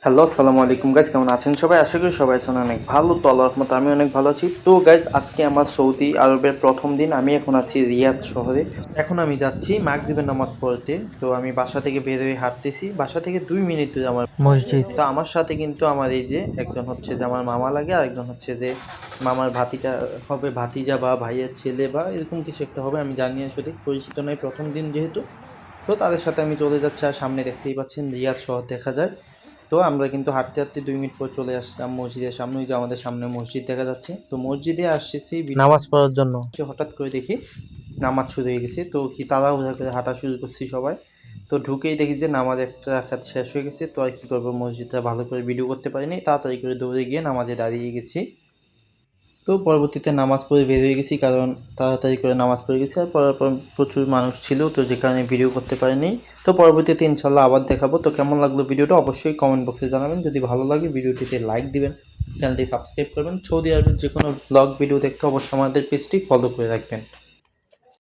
Hello, আসসালামু আলাইকুম guys, কেমন আছেন সবাই? আশা করি সবাই আছেন অনেক ভালো। তো আল্লাহর রহমতে আমি অনেক ভালো আছি। তো গাইজ, আজকে আমার সৌদি আরবের প্রথম দিন। আমি এখন আছি রিয়াদ শহরে। এখন আমি যাচ্ছি মাগরিবের নামাজ পড়তে। তো আমি বাসা থেকে বের হয়ে হাঁটতেছি, বাসা থেকে 2 মিনিট দূরে আমার মসজিদ। তো আমার সাথে কিন্তু আমার এই যে একজন হচ্ছে যে আমার মামা লাগে, আর একজন হচ্ছে যে মামার ভাতিটা হবে, ভাতিজা বা ভাইয়ের ছেলে বা এরকম কিছু একটা হবে, আমি জানি না, সঠিক পরিচিত নয়, প্রথম দিন যেহেতু। তো তাদের সাথে আমি চলে যাচ্ছি, আর সামনে দেখতেই পাচ্ছেন রিয়াদ শহর দেখা যায়। তো আমরা কিন্তু হাঁটতে হাঁটতে 2 মিনিট পর চলে আসলাম মসজিদের সামনে। ওই যে আমাদের সামনে মসজিদ দেখা যাচ্ছে। তো মসজিদে আসছি নামাজ পড়ার জন্য। হঠাৎ করে দেখি নামাজ শুরু হয়ে গেছে। তো কি তাড়াহুড়া করে হাঁটা শুরু করছি সবাই। তো ঢুকেই দেখি যে নামাজ একটা রাকাত শেষ হয়ে গেছে। তো আর কী করবো, মসজিদটা ভালো করে ভিডিও করতে পারিনি, তাড়াতাড়ি করে দৌড়ে গিয়ে নামাজে দাঁড়িয়ে গেছি। তো পরবর্তীতে নামাজ পড়ে বের হয়ে গেছি, কারণ তাড়াতাড়ি করে নামাজ পড়ে গেছি, আর পড়ার পর প্রচুর মানুষ ছিল, তো যে কারণে ভিডিও করতে পারিনি। তো পরবর্তীতে ইনশাল্লাহ আবার দেখাবো। তো কেমন লাগলো ভিডিওটা অবশ্যই কমেন্ট বক্সে জানাবেন। যদি ভালো লাগে ভিডিওটিতে লাইক দিবেন, চ্যানেলটি সাবস্ক্রাইব করবেন। সৌদি আরবের যে কোনো ব্লগ ভিডিও দেখতে অবশ্যই আমাদের পেজটি ফলো করে রাখবেন।